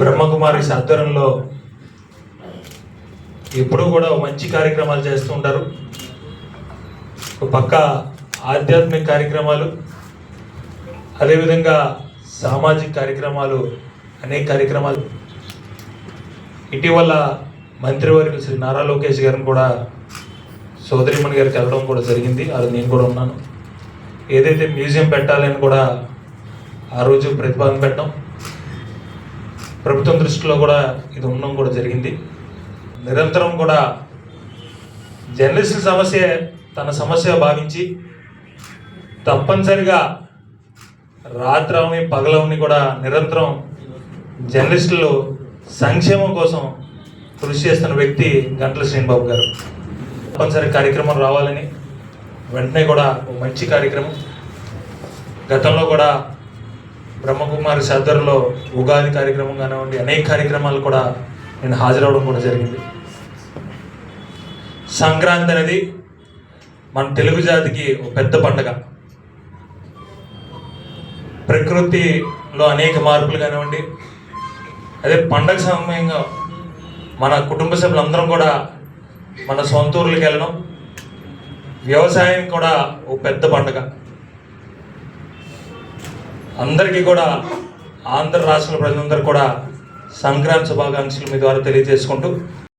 బ్రహ్మకుమారి ఆధ్వర్యంలో ఎప్పుడూ కూడా మంచి కార్యక్రమాలు చేస్తూ ఉంటారు. ఒక పక్క ఆధ్యాత్మిక కార్యక్రమాలు, అదేవిధంగా సామాజిక కార్యక్రమాలు, అనేక కార్యక్రమాలు. ఇటీవల మంత్రివర్యులు శ్రీ నారా లోకేష్ గారిని కూడా సోదరిమణి గారికి వెళ్ళడం కూడా జరిగింది. అది నేను కూడా ఉన్నాను. ఏదైతే మ్యూజియం పెట్టాలని కూడా ఆ రోజు ప్రతిపాదన పెట్టడం, ప్రభుత్వం దృష్టిలో కూడా ఇది ఉండడం కూడా జరిగింది. నిరంతరం కూడా జర్నలిస్టుల సమస్య తన సమస్య భావించి తప్పనిసరిగా రాత్రవని పగలవని కూడా నిరంతరం జర్నలిస్టులు సంక్షేమం కోసం కృషి చేస్తున్న వ్యక్తి గంటల శ్రీనిబాబు గారు. తప్పనిసరి కార్యక్రమం రావాలని వెంటనే కూడా మంచి కార్యక్రమం, గతంలో కూడా బ్రహ్మకుమారి ఆధ్వర్యంలో ఉగాది కార్యక్రమం కానివ్వండి, అనేక కార్యక్రమాలు కూడా నేను హాజరవడం కూడా జరిగింది. సంక్రాంతి అనేది మన తెలుగు జాతికి ఒక పెద్ద పండుగ. ప్రకృతిలో అనేక మార్పులు కానివ్వండి, అదే పండగ సమయంగా మన కుటుంబ సభ్యులందరం కూడా మన సొంత ఊర్లకు వెళ్ళడం, వ్యవసాయం కూడా ఒక పెద్ద పండుగ. అందరికీ కూడా ఆంధ్ర రాష్ట్ర ప్రజలందరూ కూడా సంక్రాంతి శుభాకాంక్షలు మీ ద్వారా తెలియజేసుకుంటూ